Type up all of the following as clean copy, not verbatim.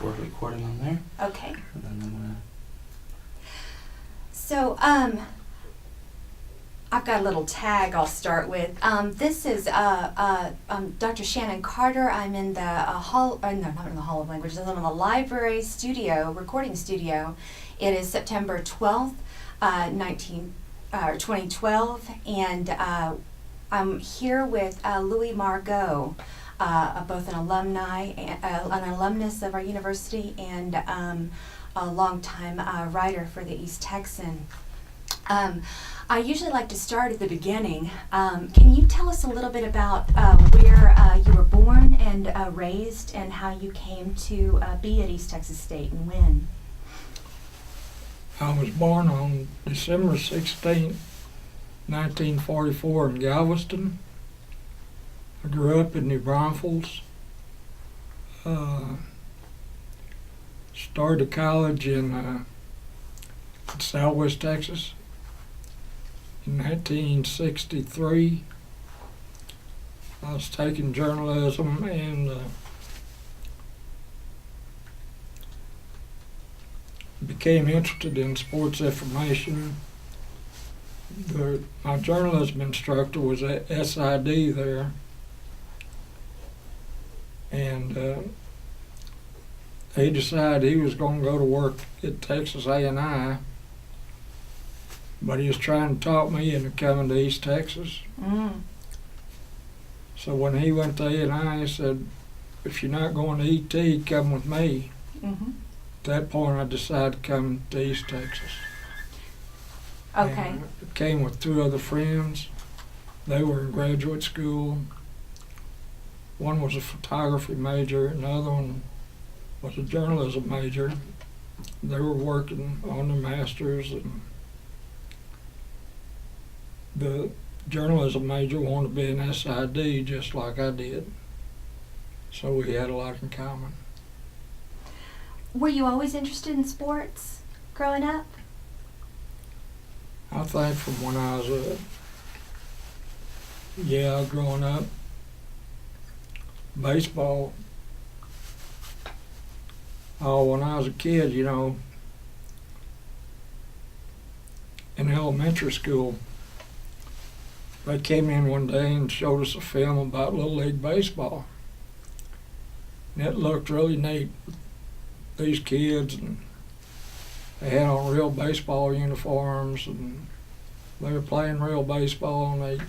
record recording on there. Okay. And then I'm gonna. So, I've got a little tag I'll start with. This is Dr. Shannon Carter. I'm in the hall, no, not in the Hall of Languages. I'm in the library studio, recording studio. It is September 12th, 2012, and I'm here with Louis Margot, both an alumni, an alumnus of our university, and a longtime writer for the East Texan. I usually like to start at the beginning. Can you tell us a little bit about where you were born and raised, and how you came to be at East Texas State, and when? I was born on December 16, 1944 in Galveston. I grew up in New Braunfels. Started college in Southwest Texas in 1963. I was taking journalism and became interested in sports information. My journalism instructor was at SID there, and he decided he was going to go to work at Texas A&I, but he was trying to talk me into coming to East Texas. So when he went to A&I, he said, "If you're not going to ET, come with me." Mm-hmm. At that point, I decided to come to East Texas. Okay. And I came with two other friends. They were in graduate school. One was a photography major, and the other one was a journalism major. They were working on their masters, and the journalism major wanted to be an SID just like I did. So we had a lot in common. Were you always interested in sports growing up? I think from when I was growing up, baseball. Oh, when I was a kid, in elementary school, they came in one day and showed us a film about Little League baseball. And it looked really neat. These kids, and they had on real baseball uniforms, and they were playing real baseball, and they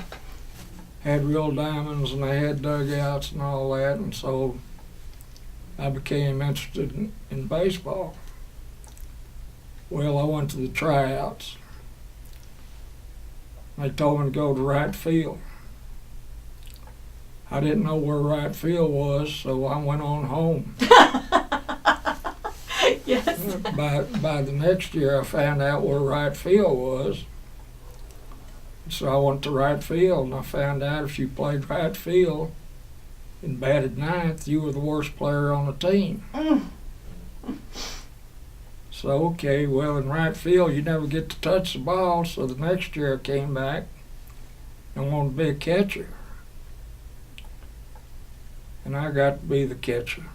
had real diamonds, and they had dugouts and all that, and so I became interested in baseball. Well, I went to the tryouts. They told me to go to right field. I didn't know where right field was, so I went on home. Yes. By the next year, I found out where right field was. So I went to right field, and I found out if you played right field and batted ninth, you were the worst player on the team. So, okay, well, in right field, you never get to touch the ball, so the next year I came back and wanted to be a catcher. And I got to be the catcher.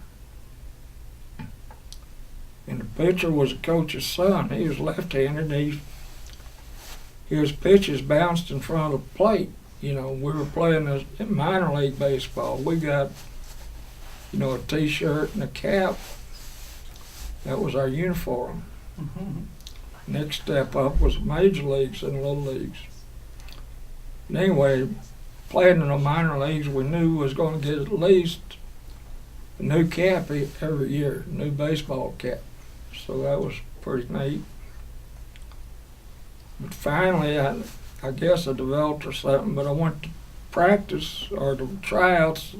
And the pitcher was the coach's son. He was left-handed. His pitches bounced in front of the plate. We were playing minor league baseball. We got, a T-shirt and a cap. That was our uniform. Mm-hmm. Next step up was major leagues and little leagues. And anyway, playing in the minor leagues, we knew was going to get at least a new cap every year, new baseball cap. So that was pretty neat. But finally, I guess I developed or something, but I went to practice or to tryouts.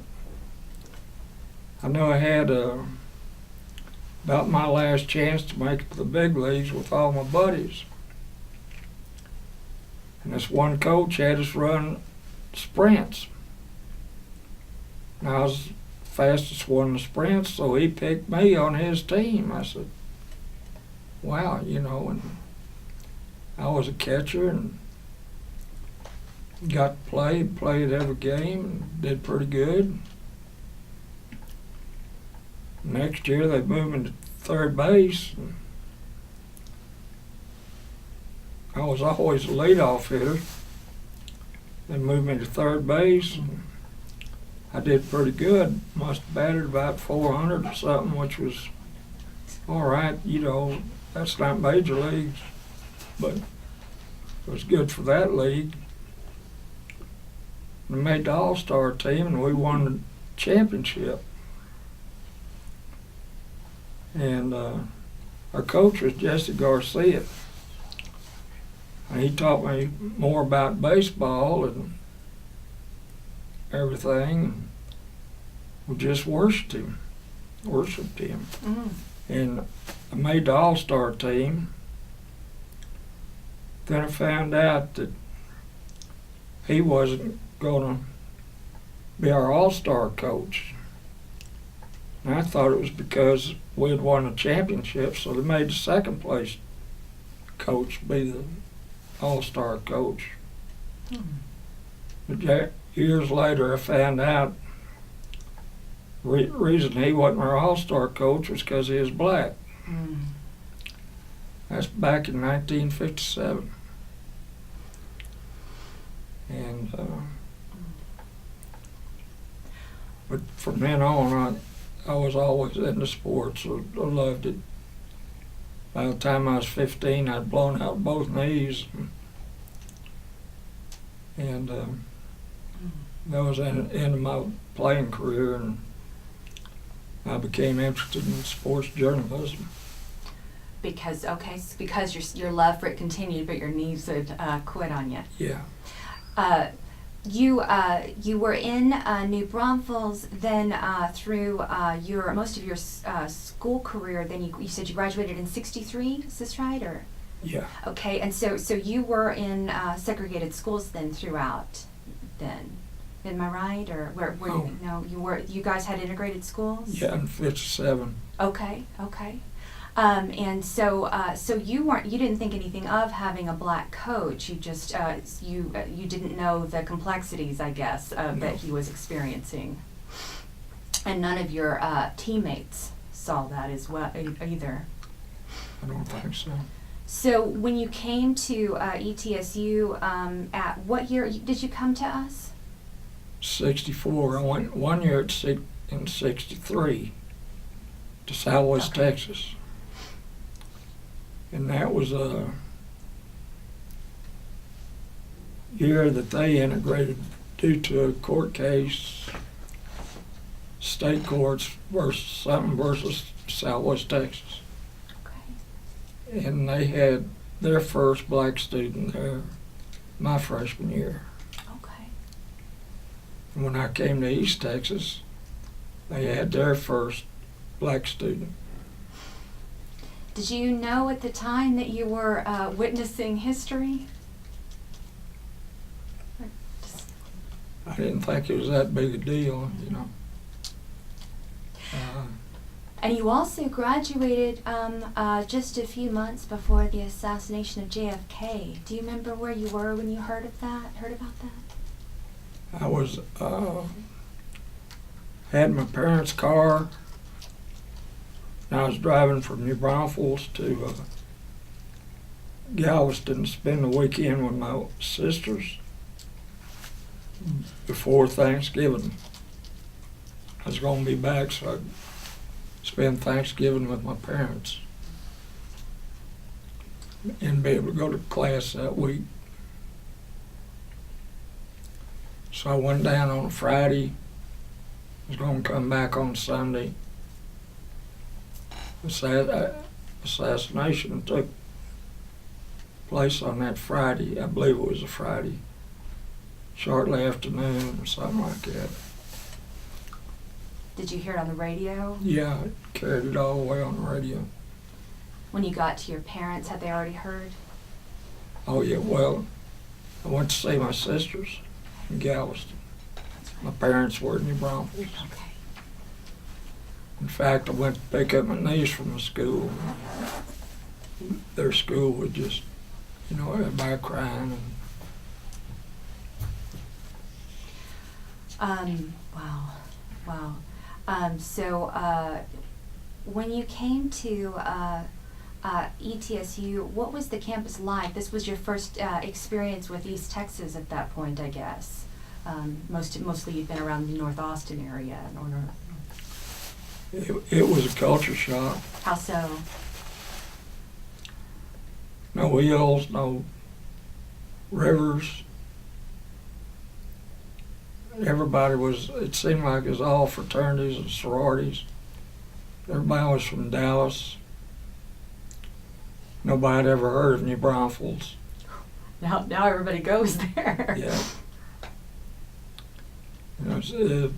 I know I had about my last chance to make it to the big leagues with all my buddies. And this one coach had us run sprints. And I was the fastest one in the sprints, so he picked me on his team. I said, wow, and I was a catcher and got to played every game, and did pretty good. Next year they moved me to third base. And I was always a leadoff hitter. They moved me to third base. And I did pretty good. Must have batted about 400 or something, which was all right. You know, that's not major leagues, but it was good for that league. We made the All-Star team, and we won the championship. And our coach was Jesse Garcia. And he taught me more about baseball and everything. And we just worshipped him. Mm. And I made the All-Star team. Then I found out that he wasn't going to be our All-Star coach. And I thought it was because we had won a championship, so they made the second place coach be the All-Star coach. Mm. But years later, I found out the reason he wasn't our All-Star coach was because he was black. Mm. That's back in 1957. And but from then on, I was always into sports. I loved it. By the time I was 15, I'd blown out both knees, and that was the end of my playing career, and I became interested in sports journalism. Because your love for it continued, but your knees had quit on you. Yeah. You were in New Braunfels then through most of your school career. Then you said you graduated in '63. Is this right, or? Yeah. Okay, and so you were in segregated schools then throughout. Then, am I right, or where? Oh. No, you were. You guys had integrated schools. Yeah, in '57. Okay. And so you didn't think anything of having a black coach. You just you didn't know the complexities, I guess, that he was experiencing, and none of your teammates saw that as well either. I don't think so. So when you came to ETSU, at what year did you come to us? '64. I went 1 year in '63 to Southwest Texas. And that was a year that they integrated due to a court case, state courts versus Southwest Texas. Okay. And they had their first black student there my freshman year. Okay. And when I came to East Texas, they had their first black student. Did you know at the time that you were witnessing history? I didn't think it was that big a deal, you know. And you also graduated just a few months before the assassination of JFK. Do you remember where you were when you heard about that? I was had my parents' car. And I was driving from New Braunfels to Galveston to spend the weekend with my sisters before Thanksgiving. I was going to be back, so I'd spend Thanksgiving with my parents and be able to go to class that week. So I went down on a Friday, was going to come back on Sunday. Assassination took place on that Friday. I believe it was a Friday, shortly afternoon or something like that. Did you hear it on the radio? Yeah, I carried it all the way on the radio. When you got to your parents, had they already heard? Oh yeah, well, I went to see my sisters in Galveston. My parents were in New Braunfels. Okay. In fact, I went to pick up my niece from the school. Their school was just, you know, everybody crying. Wow. So when you came to ETSU, what was the campus like? This was your first experience with East Texas at that point, I guess. Mostly you've been around the North Austin area. It was a culture shock. How so? No hills, no rivers. Everybody was, it seemed like it was all fraternities and sororities. Everybody was from Dallas. Nobody had ever heard of New Braunfels. Now everybody goes there. Yeah. You know, if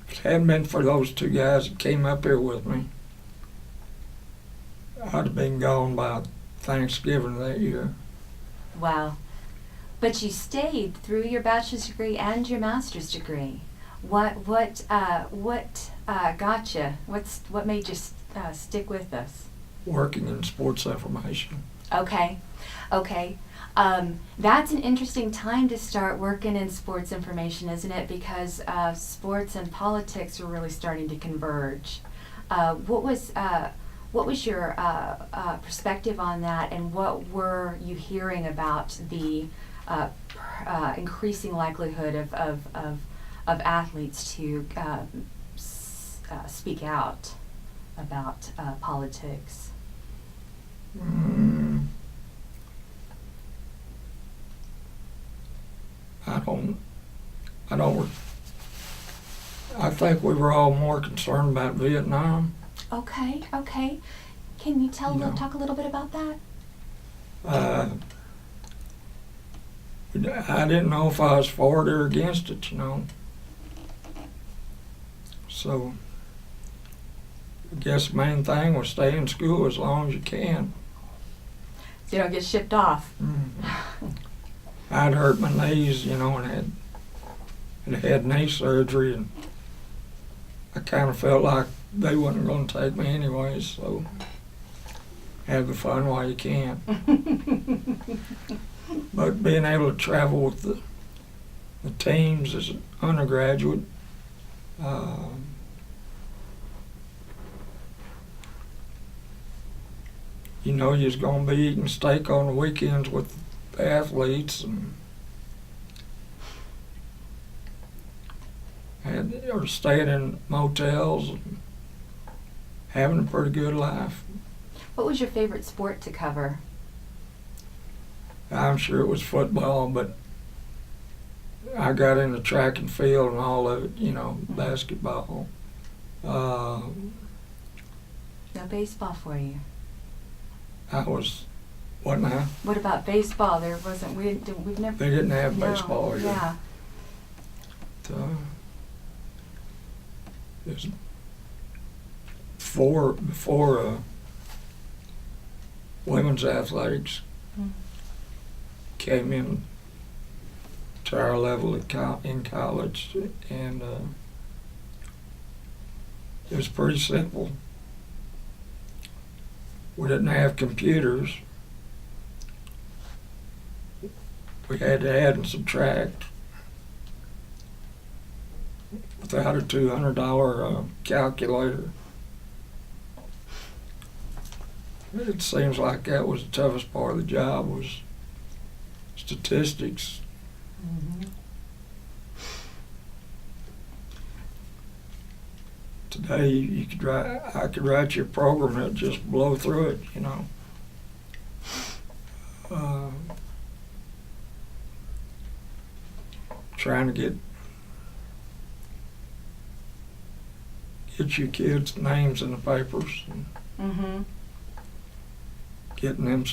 it hadn't been for those two guys that came up here with me, I'd have been gone by Thanksgiving that year. Wow. But you stayed through your bachelor's degree and your master's degree. What got you? What made you stick with us? Working in sports information. Okay. That's an interesting time to start working in sports information, isn't it? Because sports and politics are really starting to converge. What was your perspective on that, and what were you hearing about the increasing likelihood of athletes to speak out about politics? I think we were all more concerned about Vietnam. Okay. Can you talk a little bit about that? I didn't know if I was for it or against it, you know. So I guess the main thing was stay in school as long as you can. So you don't get shipped off. I'd hurt my knees, you know, and had knee surgery, and I kind of felt like they wasn't going to take me anyways, so have the fun while you can. But being able to travel with the teams as an undergraduate, you know, you're going to be eating steak on the weekends with the athletes, or staying in motels and having a pretty good life. What was your favorite sport to cover? I'm sure it was football, but I got into track and field and all of it, you know, basketball. No baseball for you. What now? What about baseball? We've never. They didn't have No, baseball here. Yeah. It was before women's athletics came in to our level in college, and it was pretty simple. We didn't have computers. We had to add and subtract without a $200 calculator. It seems like that was the toughest part of the job, was statistics. Today I could write you a program that'd just blow through it, you know. Trying to get your kids' names in the papers and getting them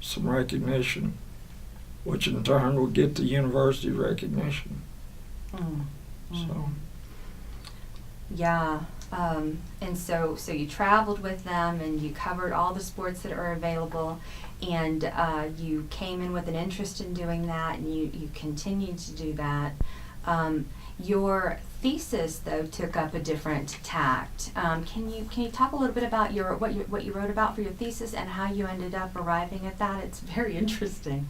some recognition, which in turn will get the university recognition. So. Yeah, and so you traveled with them, and you covered all the sports that are available, and you came in with an interest in doing that, and you continued to do that. Your thesis, though, took up a different tact. Can you talk a little bit about what you wrote about for your thesis and how you ended up arriving at that? It's very interesting.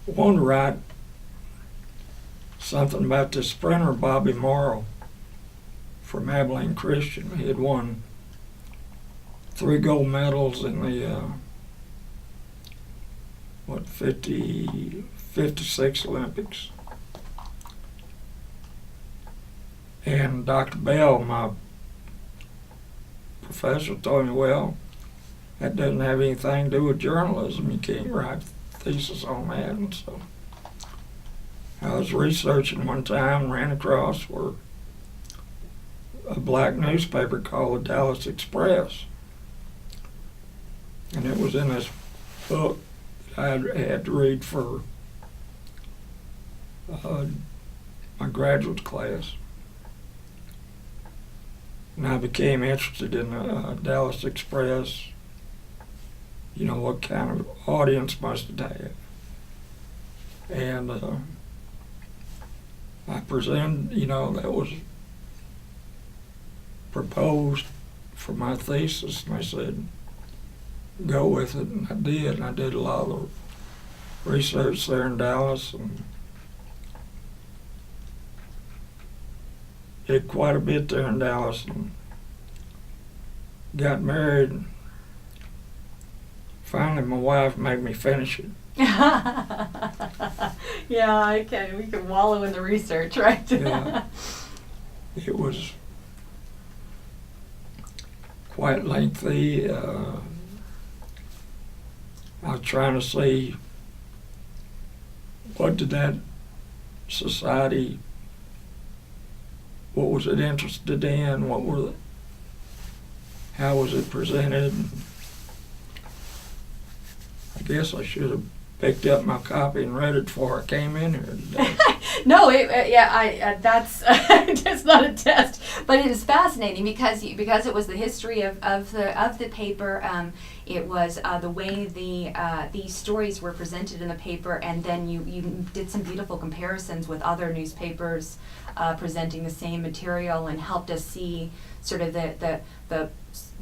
Want to write something about this sprinter, Bobby Morrow, from Abilene Christian. He had won 3 gold medals in the 56 Olympics. And Dr. Bell, my professor, told me, well, that doesn't have anything to do with journalism. You can't write a thesis on that. And so I was researching one time and ran across where a black newspaper called the Dallas Express. And it was in this book that I had to read for my graduate class. And I became interested in the Dallas Express, you know, what kind of audience must it have. And I presented, you know, that was proposed for my thesis, and I said, go with it, and I did. And I did a lot of research there in Dallas, and did quite a bit there in Dallas, and got married. And finally, my wife made me finish it. Yeah, I can. We can wallow in the research, right? Yeah. It was quite lengthy. I was trying to see what did that society, what was it interested in, how was it presented. I guess I should have picked up my copy and read it before I came in here today. No, that's it's not a test, but it is fascinating because it was the history of the paper. It was the way these stories were presented in the paper, and then you did some beautiful comparisons with other newspapers presenting the same material, and helped us see sort of the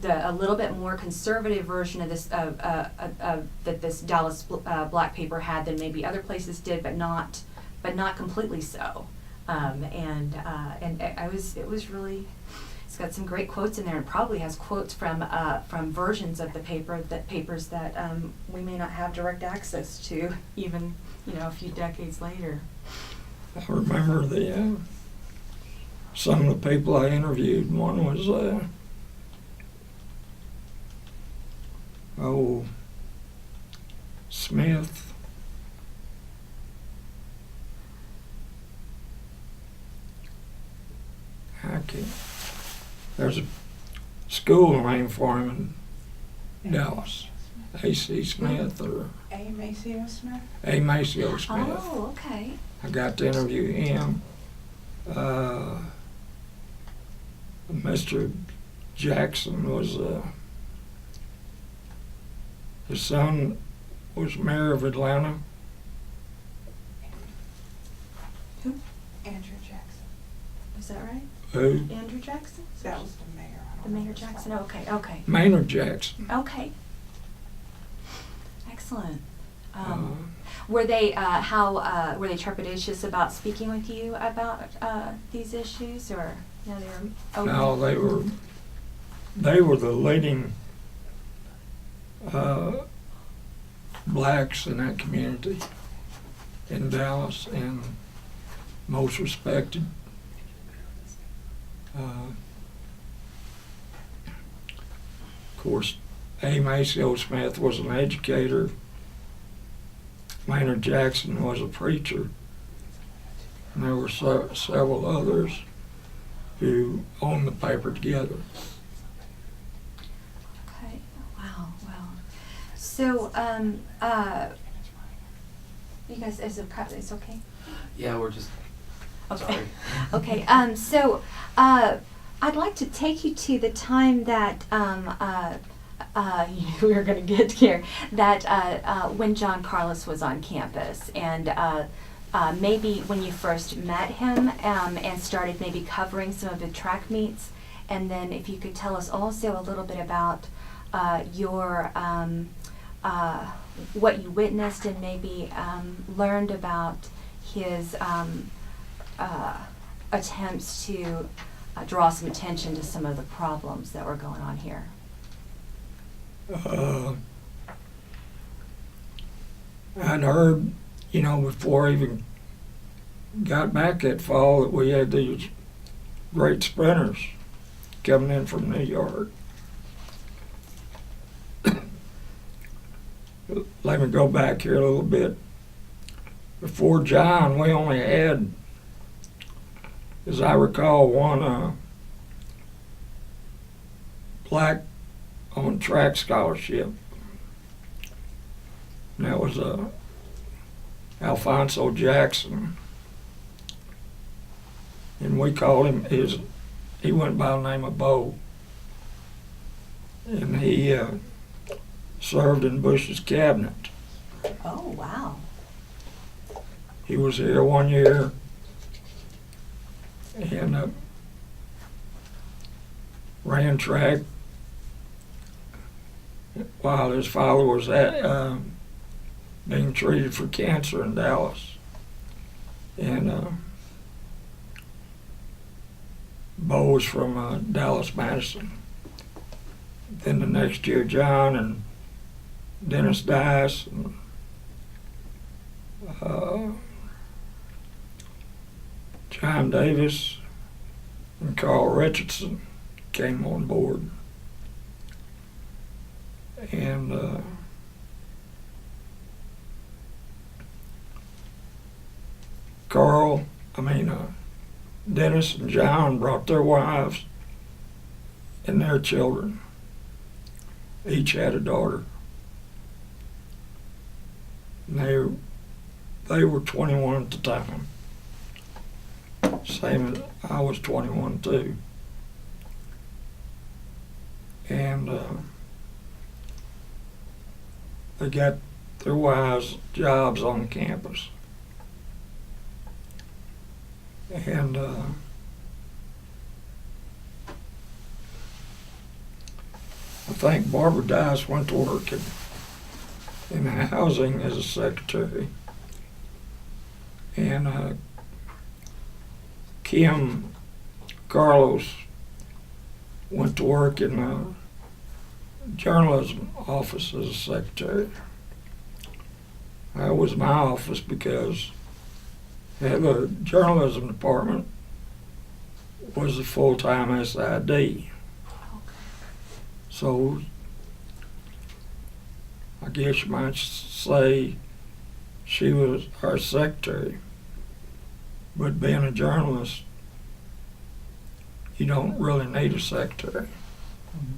a little bit more conservative version of this that this Dallas black paper had than maybe other places did, but not completely so. And it was really, it's got some great quotes in there, and probably has quotes from versions of the papers that we may not have direct access to even, you know, a few decades later. I remember some of the people I interviewed. One was Smith. There's a school named for him in Dallas. A.C. Smith or A. Maceo Smith? A. Maceo Smith. Oh, okay. I got to interview him. Mr. Jackson was, his son was mayor of Atlanta. Who? Andrew Jackson. Is that right? Who? Andrew Jackson? That was the mayor. The Mayor Jackson. Okay. Maynard Jackson. Okay. Excellent. Were they were they trepidatious about speaking with you about these issues, or they were open? No, they were the leading blacks in that community in Dallas, and most respected. Of course, A. Maceo Smith was an educator. Maynard Jackson was a preacher. And there were several others who owned the paper together. Okay. Wow. So, you guys, is it okay? Yeah, we're just Okay. sorry. Okay. So, I'd like to take you to the time that we were going to get here. That when John Carlos was on campus, and maybe when you first met him, and started maybe covering some of the track meets, and then if you could tell us also a little bit about your what you witnessed and maybe learned about his attempts to draw some attention to some of the problems that were going on here? I'd heard, before I even got back that fall, that we had these great sprinters coming in from New York. Let me go back here a little bit. Before John, we only had, as I recall, one black on track scholarship. And that was Alfonso Jackson. And we called him, he went by the name of Bo. And he served in Bush's cabinet. Oh, wow. He was here 1 year and ran track while his father was being treated for cancer in Dallas. And Bo was from Dallas, Madison. Then the next year, John and Dennis Dice and John Davis and Carl Richardson came on board. And Dennis and John brought their wives and their children. Each had a daughter. And they were 21 at the time. Same as I was 21 too. And they got their wives jobs on campus. And I think Barbara Dice went to work in housing as a secretary. And Kim Carlos went to work in the journalism office as a secretary. That was my office because the journalism department was a full-time SID. So I guess you might say she was our secretary. But being a journalist, you don't really need a secretary. Mhm.